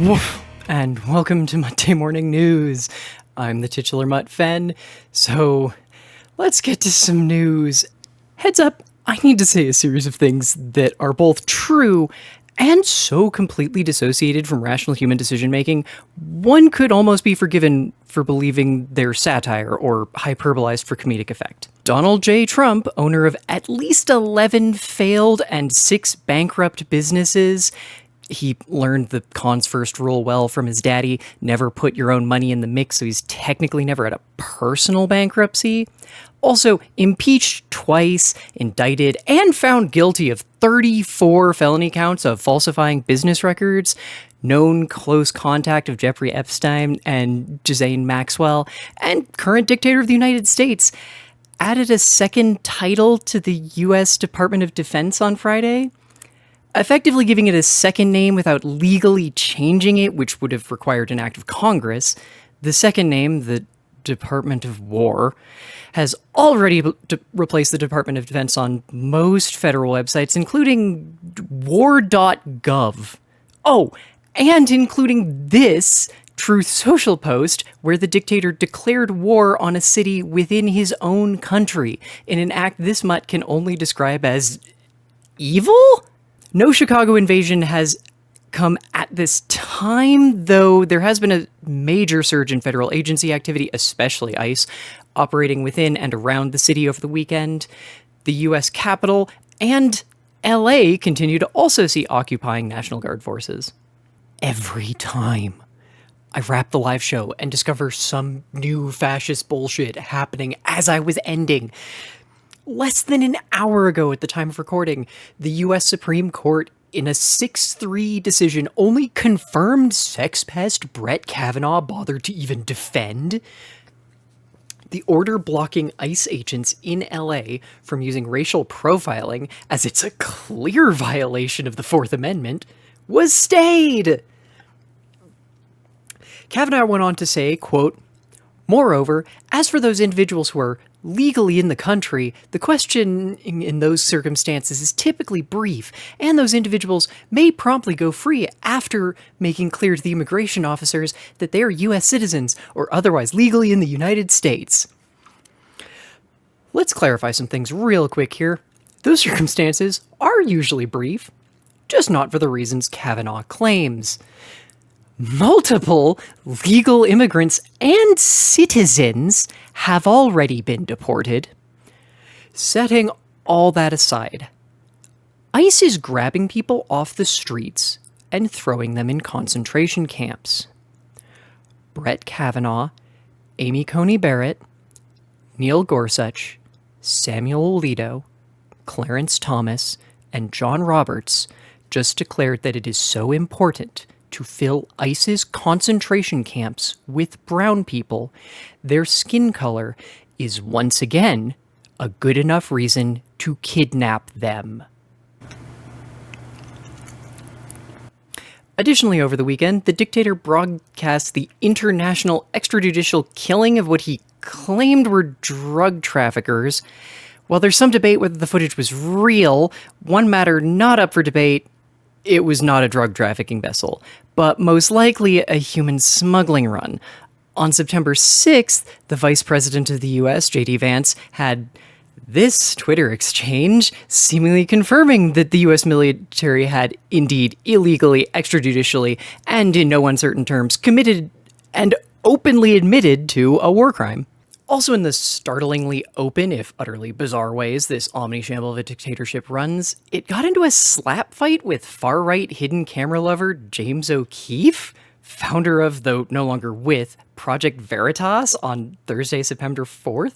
Woof, and welcome to Muttday Morning News. I'm the titular Mutt Fen, so let's get to some news. Heads up, I need to say a series of things that are both true and so completely dissociated from rational human decision-making, one could almost be forgiven for believing they're satire or hyperbolized for comedic effect. Donald J. Trump, owner of at least 11 failed and 6 bankrupt businesses, he learned the Khan's first rule well from his daddy, never put your own money in the mix, so he's technically never had a personal bankruptcy. Also, impeached twice, indicted, and found guilty of 34 felony counts of falsifying business records, known close contact of Jeffrey Epstein and Ghislaine Maxwell, and current dictator of the United States, added a second title to the U.S. Department of Defense on Friday, effectively giving it a second name without legally changing it, which would have required an act of Congress. The second name, the Department of War, has already replaced the Department of Defense on most federal websites, including war.gov. Oh, and including this Truth Social post, where the dictator declared war on a city within his own country, in an act this mutt can only describe as evil? No Chicago invasion has come at this time, though there has been a major surge in federal agency activity, especially ICE, operating within and around the city over the weekend. The U.S. Capitol and L.A. continue to also see occupying National Guard forces. Every time I wrap the live show and discover some new fascist bullshit happening as I was ending. Less than an hour ago at the time of recording, the U.S. Supreme Court, in a 6-3 decision, only confirmed sex pest Brett Kavanaugh bothered to even defend. The order blocking ICE agents in LA from using racial profiling, as it's a clear violation of the Fourth Amendment, was stayed. Kavanaugh went on to say, quote, "Moreover, as for those individuals who are legally in the country, the question in those circumstances is typically brief, and those individuals may promptly go free after making clear to the immigration officers that they are U.S. citizens or otherwise legally in the United States." Let's clarify some things real quick here. Those circumstances are usually brief, just not for the reasons Kavanaugh claims. Multiple legal immigrants and citizens have already been deported. Setting all that aside, ICE is grabbing people off the streets and throwing them in concentration camps. Brett Kavanaugh, Amy Coney Barrett, Neil Gorsuch, Samuel Alito, Clarence Thomas, and John Roberts just declared that it is so important to fill ICE's concentration camps with brown people, their skin color is once again a good enough reason to kidnap them. Additionally, over the weekend, the dictator broadcast the international extrajudicial killing of what he claimed were drug traffickers. While there's some debate whether the footage was real, one matter not up for debate: it was not a drug trafficking vessel, but most likely a human smuggling run. On September 6th, the Vice President of the U.S., J.D. Vance, had this Twitter exchange seemingly confirming that the U.S. military had indeed illegally, extrajudicially, and in no uncertain terms committed and openly admitted to a war crime. Also in the startlingly open, if utterly bizarre ways this omnishamble of a dictatorship runs, it got into a slap fight with far-right hidden camera lover James O'Keefe, founder of, though no longer with, Project Veritas on Thursday, September 4th.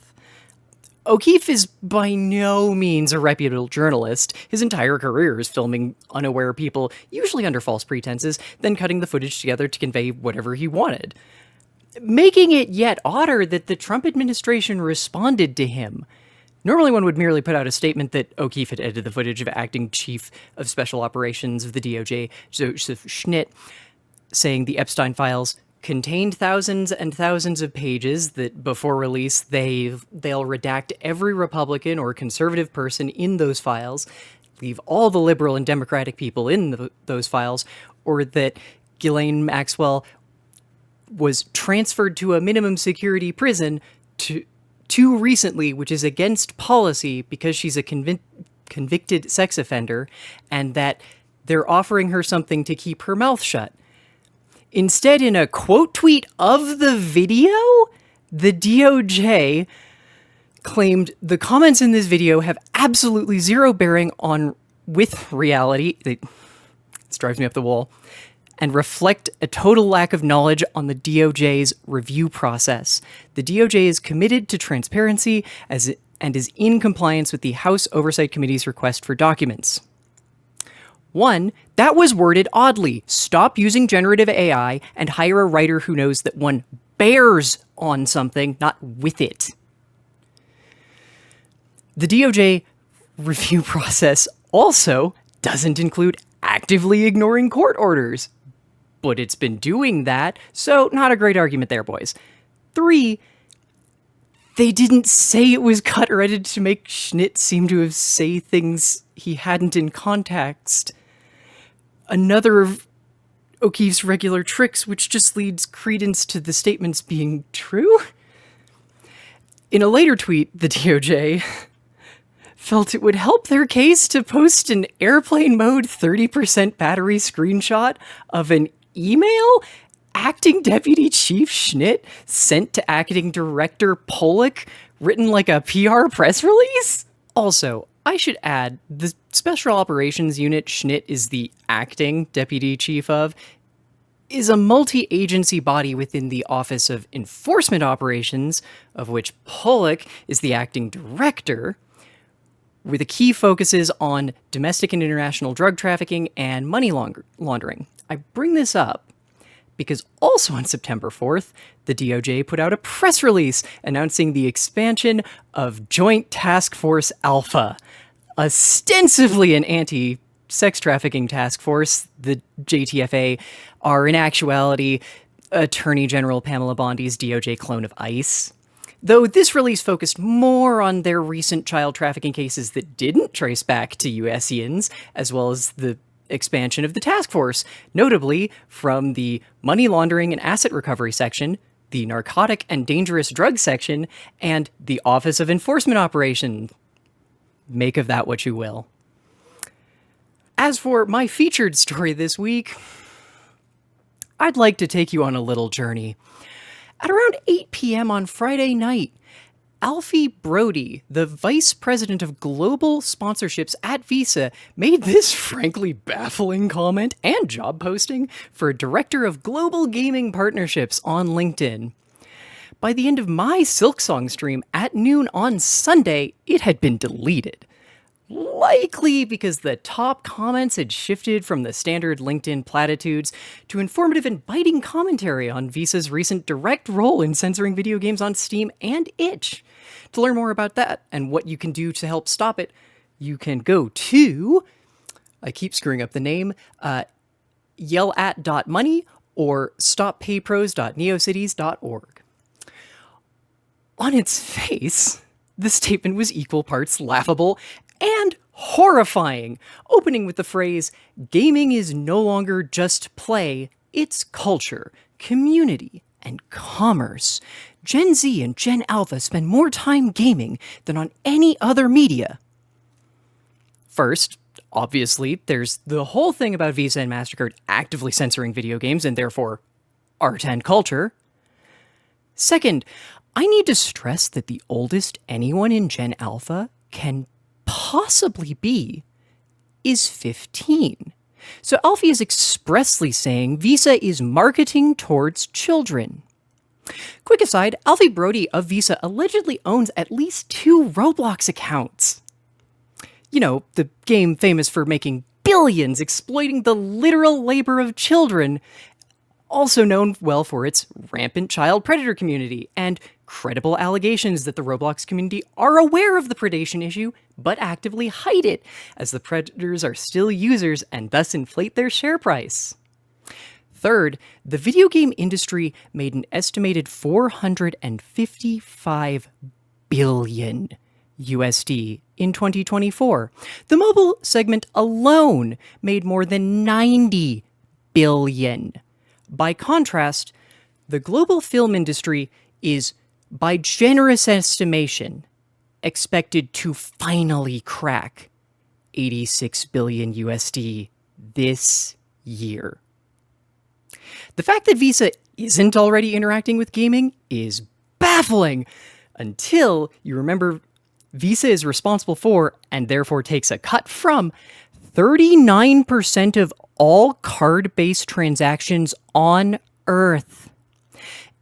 O'Keefe is by no means a reputable journalist. His entire career is filming unaware people, usually under false pretenses, then cutting the footage together to convey whatever he wanted, making it yet odder that the Trump administration responded to him. Normally one would merely put out a statement that O'Keefe had edited the footage of acting chief of special operations of the DOJ, Joseph Schnitt, saying the Epstein files contained thousands and thousands of pages that before release they'll redact every Republican or conservative person in those files, leave all the liberal and democratic people in those files, or that Ghislaine Maxwell was transferred to a minimum security prison too recently, which is against policy because she's a convicted sex offender, and that they're offering her something to keep her mouth shut. Instead, in a quote tweet of the video, the DOJ claimed the comments in this video have absolutely zero bearing on with reality. This drives me up the wall. And reflect a total lack of knowledge on the DOJ's review process. The DOJ is committed to transparency and is in compliance with the House Oversight Committee's request for documents. 1. That was worded oddly. Stop using generative AI and hire a writer who knows that one bears on something, not with it. The DOJ review process also doesn't include actively ignoring court orders. But it's been doing that, so not a great argument there, boys. 3. They didn't say it was cut or edited to make Schnitt seem to have say things he hadn't in context. Another of O'Keefe's regular tricks, which just leads credence to the statements being true. In a later tweet, the DOJ felt it would help their case to post an airplane mode 30% battery screenshot of an email Acting Deputy Chief Schnitt sent to Acting Director Pollock, written like a PR press release? Also, I should add, the Special Operations Unit Schnitt is the acting deputy chief of, is a multi-agency body within the Office of Enforcement Operations, of which Pollock is the acting director, where the key focuses on domestic and international drug trafficking and money laundering. I bring this up because also on September 4th, the DOJ put out a press release announcing the expansion of Joint Task Force Alpha, ostensibly an anti-sex trafficking task force. The JTFA are in actuality Attorney General Pamela Bondi's DOJ clone of ICE. Though this release focused more on their recent child trafficking cases that didn't trace back to USians, as well as the expansion of the task force, notably from the money laundering and asset recovery section, the narcotic and dangerous drugs section, and the Office of Enforcement Operations. Make of that what you will. As for my featured story this week, I'd like to take you on a little journey. At around 8 p.m. on Friday night, Alfie Brody, the vice president of global sponsorships at Visa, made this frankly baffling comment and job posting for director of global gaming partnerships on LinkedIn. By the end of my Silksong stream at noon on Sunday, it had been deleted. Likely because the top comments had shifted from the standard LinkedIn platitudes to informative and biting commentary on Visa's recent direct role in censoring video games on Steam and itch. To learn more about that and what you can do to help stop it, you can go to, I keep screwing up the name, yellat.money or stoppaypros.neocities.org. On its face, the statement was equal parts laughable and horrifying, opening with the phrase, "Gaming is no longer just play, it's culture, community, and commerce. Gen Z and Gen Alpha spend more time gaming than on any other media." First, obviously, there's the whole thing about Visa and MasterCard actively censoring video games and therefore art and culture. Second, I need to stress that the oldest anyone in Gen Alpha can possibly be is 15. So Alfie is expressly saying Visa is marketing towards children. Quick aside, Alfie Brody of Visa allegedly owns at least 2 Roblox accounts. You know, the game famous for making billions exploiting the literal labor of children, also known well for its rampant child predator community and credible allegations that the Roblox community are aware of the predation issue, but actively hide it, as the predators are still users and thus inflate their share price. Third, the video game industry made an estimated $455 billion USD in 2024. The mobile segment alone made more than $90 billion. By contrast, the global film industry is, by generous estimation, expected to finally crack 86 billion USD this year. The fact that Visa isn't already interacting with gaming is baffling until you remember Visa is responsible for, and therefore takes a cut from, 39% of all card-based transactions on Earth.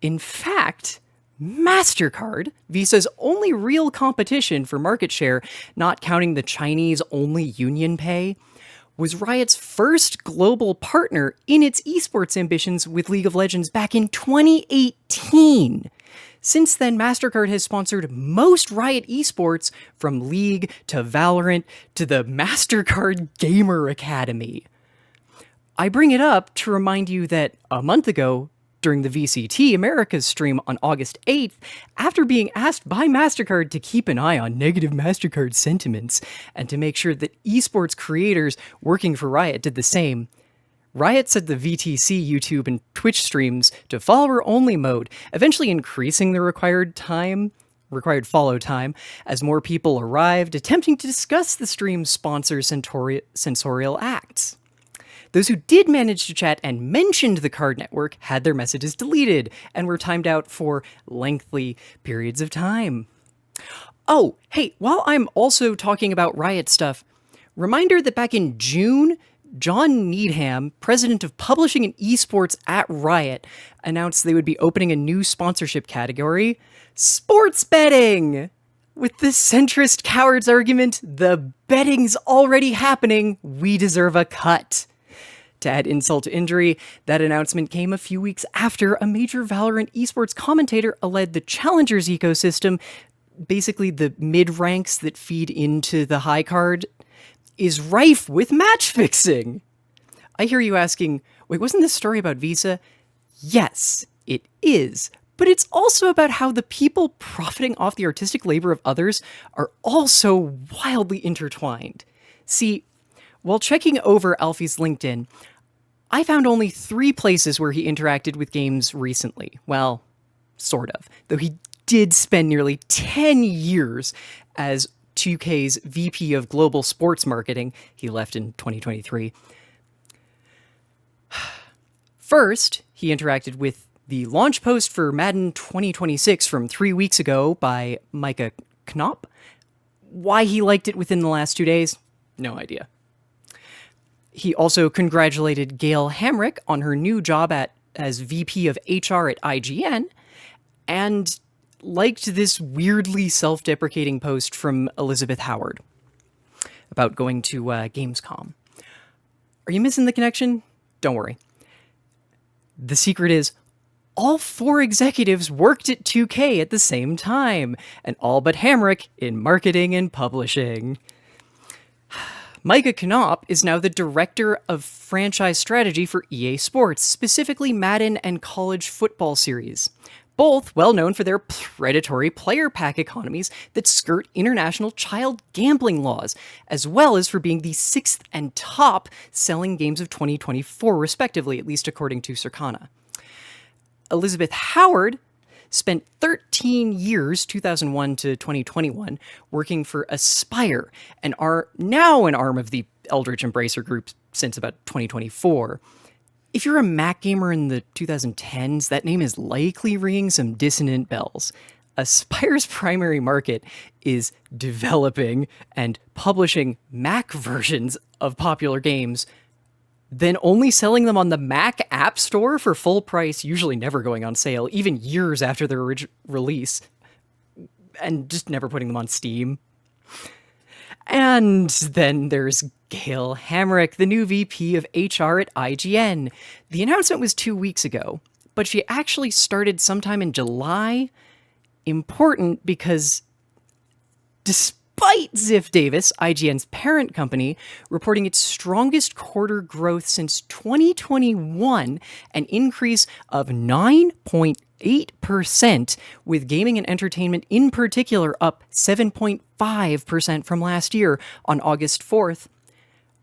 In fact, MasterCard, Visa's only real competition for market share, not counting the Chinese-only UnionPay, was Riot's first global partner in its esports ambitions with League of Legends back in 2018. Since then, MasterCard has sponsored most Riot esports, from League to Valorant to the MasterCard Gamer Academy. I bring it up to remind you that a month ago, during the VCT Americas stream on August 8th, after being asked by MasterCard to keep an eye on negative MasterCard sentiments and to make sure that esports creators working for Riot did the same, Riot set the VTC YouTube and Twitch streams to follower-only mode, eventually increasing the required follow time, as more people arrived, attempting to discuss the stream's sponsors' censorial acts. Those who did manage to chat and mentioned the card network had their messages deleted and were timed out for lengthy periods of time. Oh, hey, while I'm also talking about Riot stuff, reminder that back in June, John Needham, president of publishing and esports at Riot, announced they would be opening a new sponsorship category, sports betting! With the centrist cowards argument, the betting's already happening, we deserve a cut. To add insult to injury, that announcement came a few weeks after a major Valorant esports commentator alleged the Challengers ecosystem, basically the mid-ranks that feed into the high card, is rife with match fixing. I hear you asking, wait, wasn't this story about Visa? Yes, it is. But it's also about how the people profiting off the artistic labor of others are also wildly intertwined. See, while checking over Alfie's LinkedIn, I found only 3 places where he interacted with games recently. Well, sort of. Though he did spend nearly 10 years as 2K's VP of Global Sports Marketing. He left in 2023. First, he interacted with the launch post for Madden 2026 from 3 weeks ago by Micah Knopp. Why he liked it within the last 2 days? No idea. He also congratulated Gail Hamrick on her new job as VP of HR at IGN, and liked this weirdly self-deprecating post from Elizabeth Howard about going to Gamescom. Are you missing the connection? Don't worry. The secret is, all 4 executives worked at 2K at the same time, and all but Hamrick in marketing and publishing. Micah Knopp is now the director of franchise strategy for EA Sports, specifically Madden and college football series. Both well known for their predatory player pack economies that skirt international child gambling laws, as well as for being the 6th and top selling games of 2024, respectively, at least according to Circana. Elizabeth Howard spent 13 years, 2001 to 2021, working for Aspire, and are now an arm of the Eldritch Embracer Group since about 2024. If you're a Mac gamer in the 2010s, that name is likely ringing some dissonant bells. Aspire's primary market is developing and publishing Mac versions of popular games, then only selling them on the Mac App Store for full price, usually never going on sale, even years after their release, and just never putting them on Steam. And then there's Gail Hamrick, the new VP of HR at IGN. The announcement was 2 weeks ago, but she actually started sometime in July. Important because despite Ziff Davis, IGN's parent company, reporting its strongest quarter growth since 2021, an increase of 9.8%, with gaming and entertainment in particular up 7.5% from last year on August 4th,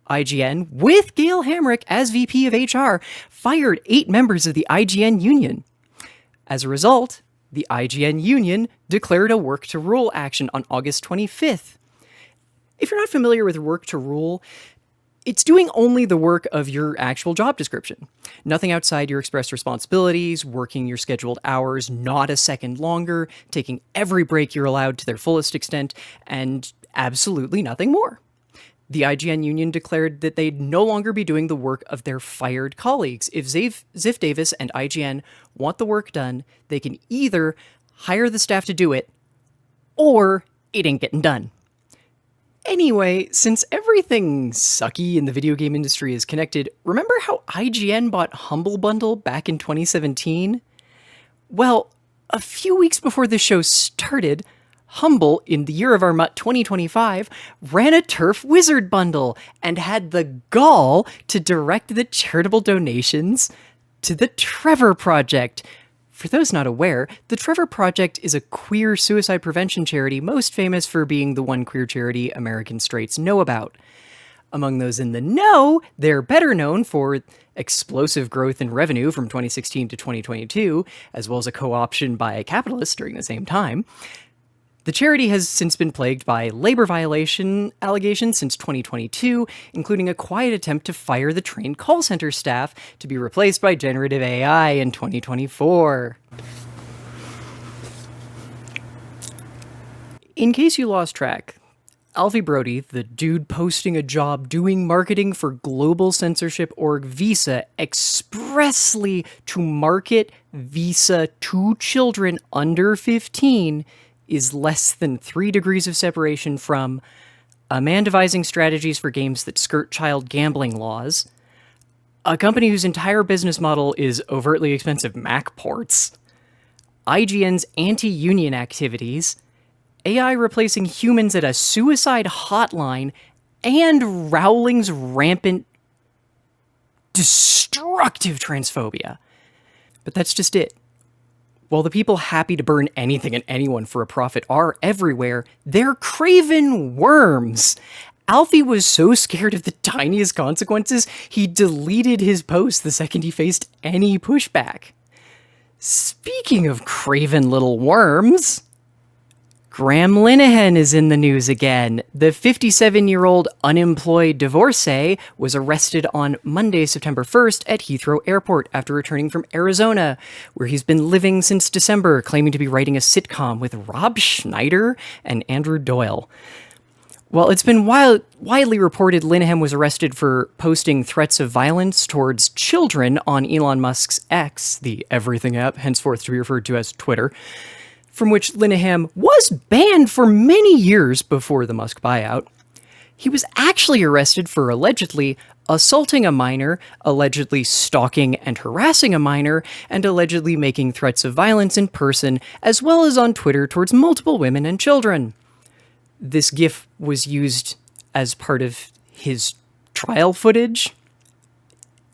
IGN, with Gail Hamrick as VP of HR, fired 8 members of the IGN union. As a result, the IGN union declared a work to rule action on August 25th. If you're not familiar with work to rule, it's doing only the work of your actual job description. Nothing outside your express responsibilities, working your scheduled hours not a second longer, taking every break you're allowed to their fullest extent, and absolutely nothing more. The IGN union declared that they'd no longer be doing the work of their fired colleagues. If Ziff Davis and IGN want the work done, they can either hire the staff to do it, or it ain't getting done. Anyway, since everything sucky in the video game industry is connected, remember how IGN bought Humble Bundle back in 2017? Well, a few weeks before the show started, Humble, in the year of our Mutt 2025, ran a Turf Wizard bundle and had the gall to direct the charitable donations to the Trevor Project. For those not aware, the Trevor Project is a queer suicide prevention charity most famous for being the one queer charity American straights know about. Among those in the know, they're better known for explosive growth in revenue from 2016 to 2022, as well as a co-option by capitalists during the same time. The charity has since been plagued by labor violation allegations since 2022, including a quiet attempt to fire the trained call center staff to be replaced by generative AI in 2024. In case you lost track, Alfie Brody, the dude posting a job doing marketing for global censorship org Visa expressly to market Visa to children under 15, is less than 3 degrees of separation from a man devising strategies for games that skirt child gambling laws, a company whose entire business model is overtly expensive Mac ports, IGN's anti-union activities, AI replacing humans at a suicide hotline, and Rowling's rampant, destructive transphobia. But that's just it. While the people happy to burn anything and anyone for a profit are everywhere, they're craven worms. Alfie was so scared of the tiniest consequences, he deleted his post the second he faced any pushback. Speaking of craven little worms, Graham Lineham is in the news again. The 57-year-old unemployed divorcee was arrested on Monday, September 1st at Heathrow Airport after returning from Arizona, where he's been living since December, claiming to be writing a sitcom with Rob Schneider and Andrew Doyle. Well, it's been widely reported Lineham was arrested for posting threats of violence towards children on Elon Musk's X, the everything app, henceforth to be referred to as Twitter, from which Lineham was banned for many years before the Musk buyout. He was actually arrested for allegedly assaulting a minor, allegedly stalking and harassing a minor, and allegedly making threats of violence in person, as well as on Twitter towards multiple women and children. This GIF was used as part of his trial footage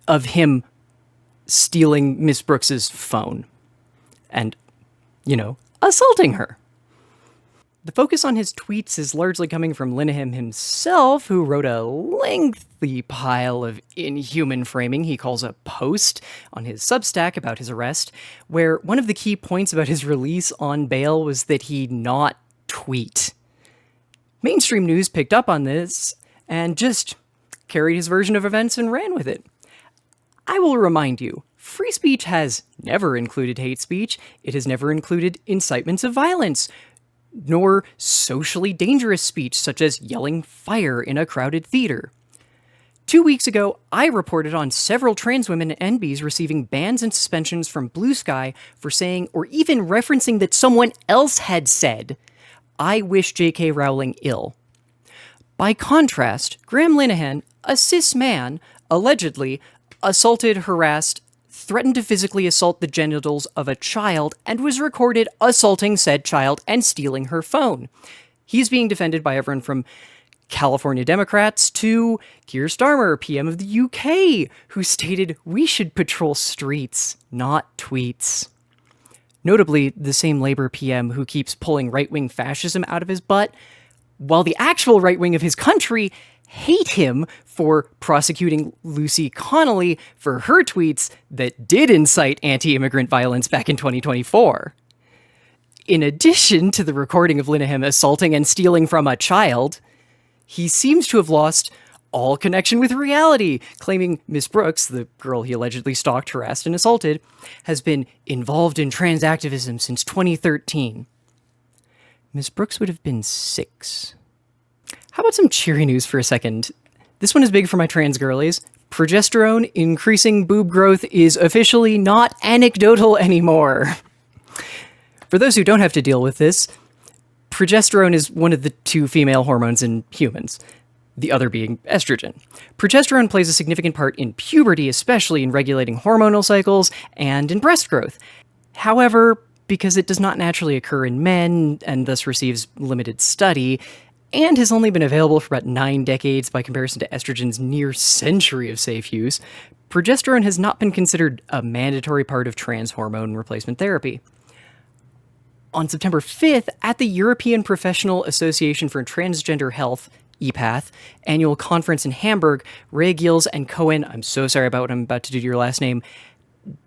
of him stealing Miss Brooks's phone and, assaulting her. The focus on his tweets is largely coming from Lineham himself, who wrote a lengthy pile of inhuman framing he calls a post on his Substack about his arrest, where one of the key points about his release on bail was that he not tweet. Mainstream news picked up on this and just carried his version of events and ran with it. I will remind you, free speech has never included hate speech. It has never included incitements of violence, nor socially dangerous speech such as yelling fire in a crowded theater. 2 weeks ago, I reported on several trans women and NBs receiving bans and suspensions from Blue Sky for saying or even referencing that someone else had said, "I wish J.K. Rowling ill." By contrast, Graham Lineham, a cis man, allegedly assaulted, harassed, threatened to physically assault the genitals of a child, and was recorded assaulting said child and stealing her phone. He's being defended by everyone from California Democrats to Keir Starmer, PM of the UK, who stated, "We should patrol streets, not tweets." Notably, the same Labour PM who keeps pulling right-wing fascism out of his butt, while the actual right wing of his country hate him for prosecuting Lucy Connolly for her tweets that did incite anti-immigrant violence back in 2024. In addition to the recording of Lineham assaulting and stealing from a child, he seems to have lost all connection with reality, claiming Miss Brooks, the girl he allegedly stalked, harassed, and assaulted, has been involved in trans activism since 2013. Miss Brooks would have been 6. How about some cheery news for a second? This one is big for my trans girlies. Progesterone increasing boob growth is officially not anecdotal anymore. For those who don't have to deal with this, progesterone is one of the 2 female hormones in humans, the other being estrogen. Progesterone plays a significant part in puberty, especially in regulating hormonal cycles and in breast growth. However, because it does not naturally occur in men and thus receives limited study, and has only been available for about 9 decades by comparison to estrogen's near century of safe use, progesterone has not been considered a mandatory part of trans hormone replacement therapy. On September 5th, at the European Professional Association for Transgender Health, EPATH, annual conference in Hamburg, Ray Gills and Cohen, I'm so sorry about what I'm about to do to your last name,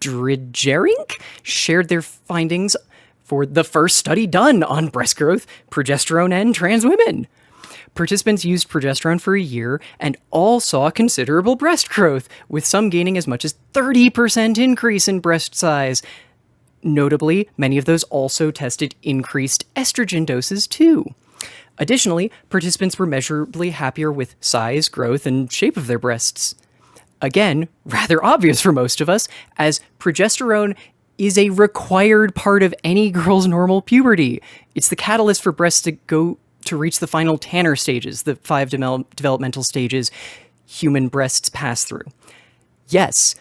Dridgerink, shared their findings for the first study done on breast growth, progesterone, and trans women. Participants used progesterone for a year and all saw considerable breast growth, with some gaining as much as 30% increase in breast size. Notably, many of those also tested increased estrogen doses too. Additionally, participants were measurably happier with size, growth, and shape of their breasts. Again, rather obvious for most of us, as progesterone is a required part of any girl's normal puberty. It's the catalyst for breasts to reach the final Tanner stages, the 5 developmental stages human breasts pass through. Yes,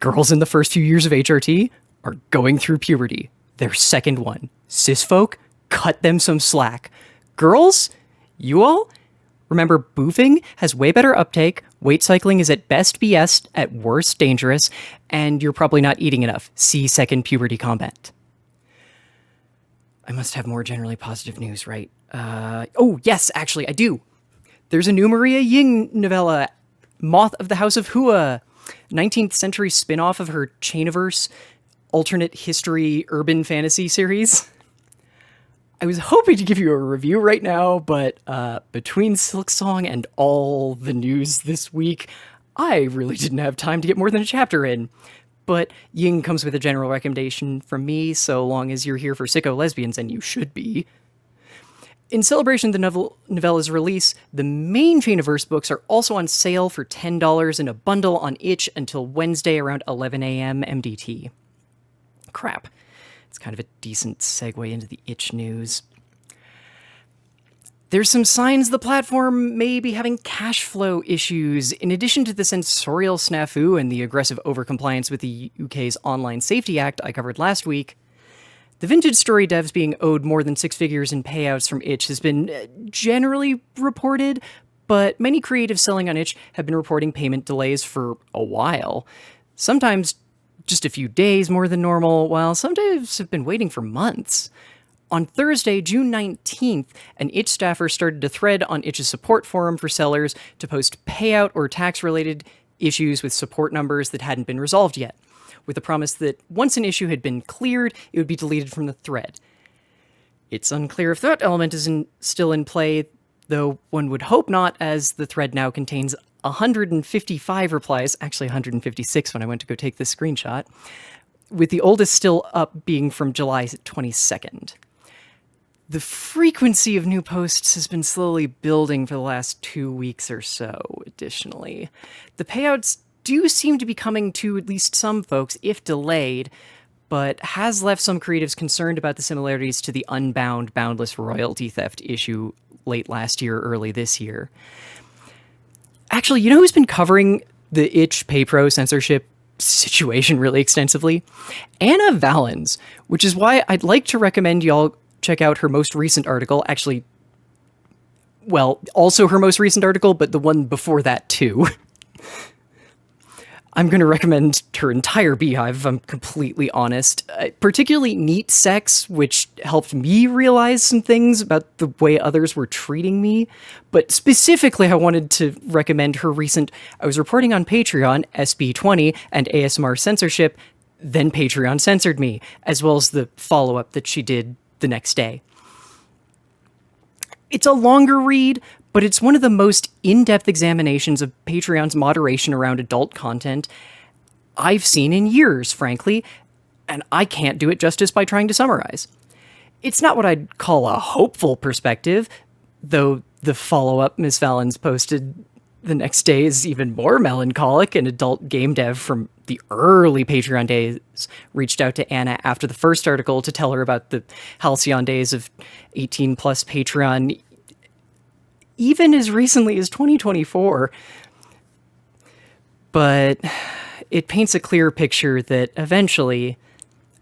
girls in the first few years of HRT are going through puberty. Their second one. Cis folk, cut them some slack. Girls, you all, remember boofing has way better uptake, weight cycling is at best BS, at worst dangerous, and you're probably not eating enough. See second puberty comment. I must have more generally positive news, right? Oh, yes, actually, I do. There's a new Maria Ying novella, Moth of the House of Hua, 19th century spin-off of her Chainiverse alternate history urban fantasy series. I was hoping to give you a review right now, but between Silksong and all the news this week, I really didn't have time to get more than a chapter in. But Ying comes with a general recommendation from me, so long as you're here for sicko lesbians, and you should be. In celebration of the novella's release, the main Chainiverse books are also on sale for $10 in a bundle on itch until Wednesday around 11 a.m. MDT. Crap. It's kind of a decent segue into the itch news. There's some signs the platform may be having cash flow issues. In addition to the sensorial snafu and the aggressive overcompliance with the UK's Online Safety Act I covered last week, the vintage story devs being owed more than 6 figures in payouts from itch has been generally reported, but many creatives selling on itch have been reporting payment delays for a while. Sometimes just a few days more than normal, while some devs have been waiting for months. On Thursday, June 19th, an itch staffer started a thread on itch's support forum for sellers to post payout or tax-related issues with support numbers that hadn't been resolved yet, with the promise that once an issue had been cleared, it would be deleted from the thread. It's unclear if that element is still in play, though one would hope not, as the thread now contains 155 replies, actually 156 when I went to go take this screenshot, with the oldest still up being from July 22nd. The frequency of new posts has been slowly building for the last 2 weeks or so, additionally. The payouts do seem to be coming to at least some folks, if delayed, but has left some creatives concerned about the similarities to the unbound, boundless royalty theft issue late last year, early this year. Actually, you know who's been covering the itch PayPro censorship situation really extensively? Ana Valens, which is why I'd like to recommend y'all check out her most recent article. Actually, well, also her most recent article, but the one before that too. I'm going to recommend her entire beehive, if I'm completely honest. Particularly Neat Sex, which helped me realize some things about the way others were treating me. But specifically, I wanted to recommend her recent... I was reporting on Patreon, SB20, and ASMR censorship, then Patreon censored me, as well as the follow-up that she did the next day. It's a longer read, but it's one of the most in-depth examinations of Patreon's moderation around adult content I've seen in years, frankly, and I can't do it justice by trying to summarize. It's not what I'd call a hopeful perspective, though the follow-up Ms. Valens posted the next day is even more melancholic. An adult game dev from the early Patreon days reached out to Ana after the first article to tell her about the halcyon days of 18-plus Patreon, even as recently as 2024. But it paints a clear picture that eventually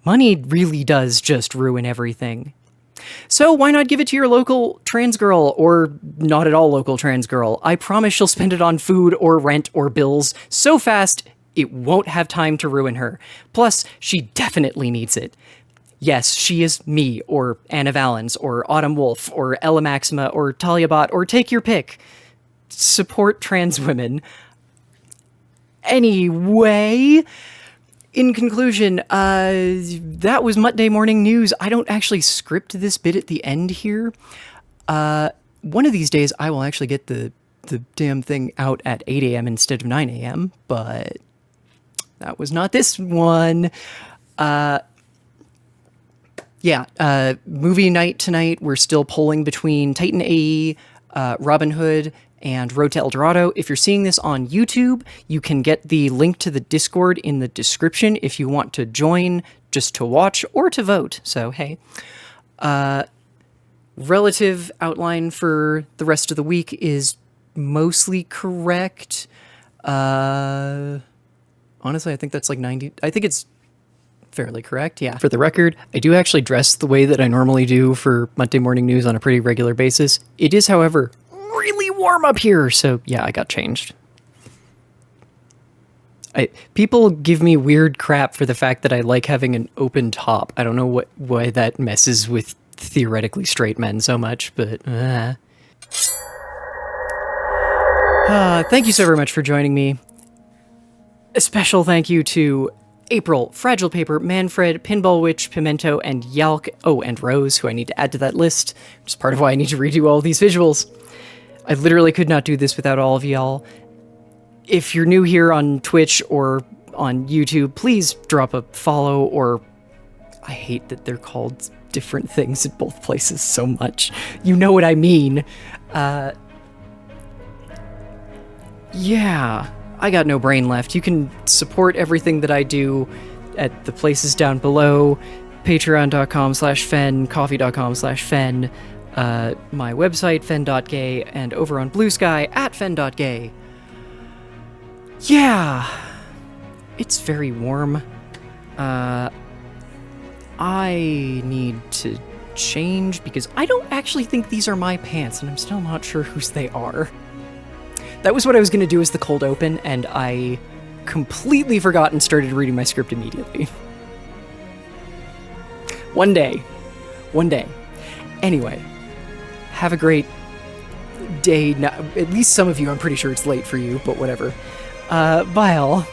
money really does just ruin everything. So why not give it to your local trans girl, or not at all local trans girl? I promise she'll spend it on food or rent or bills so fast it won't have time to ruin her. Plus, she definitely needs it. Yes, she is me, or Ana Valens, or Autumn Wolf, or Ella Maxima, or Talia Bot, or take your pick. Support trans women. Anyway, in conclusion, that was Muttday Morning News. I don't actually script this bit at the end here. One of these days, I will actually get the damn thing out at 8 a.m. instead of 9 a.m., but that was not this one. Movie night tonight. We're still polling between Titan AE, Robin Hood, and Road to El Dorado. If you're seeing this on YouTube, you can get the link to the Discord in the description if you want to join just to watch or to vote. So, hey. Relative outline for the rest of the week is mostly correct. Honestly, I think that's like 90... I think it's fairly correct, yeah. For the record, I do actually dress the way that I normally do for Muttday Morning News on a pretty regular basis. It is, however, really warm up here, so yeah, I got changed. People give me weird crap for the fact that I like having an open top. I don't know why that messes with theoretically straight men so much, but... Thank you so very much for joining me. A special thank you to April, Fragile Paper, Manfred, Pinball Witch, Pimento, and Yalk. Oh, and Rose, who I need to add to that list, which is part of why I need to redo all these visuals. I literally could not do this without all of y'all. If you're new here on Twitch or on YouTube, please drop a follow, or... I hate that they're called different things in both places so much. You know what I mean. Yeah, I got no brain left. You can support everything that I do at the places down below. Patreon.com/Fen, Coffee.com/Fen, my website, fen.gay, and over on Blue Sky at fen.gay. Yeah, it's very warm. I need to change because I don't actually think these are my pants, and I'm still not sure whose they are. That was what I was going to do as the cold open, and I completely forgot and started reading my script immediately. One day. Anyway, have a great day. Now, at least some of you, I'm pretty sure it's late for you, but whatever. Bye all.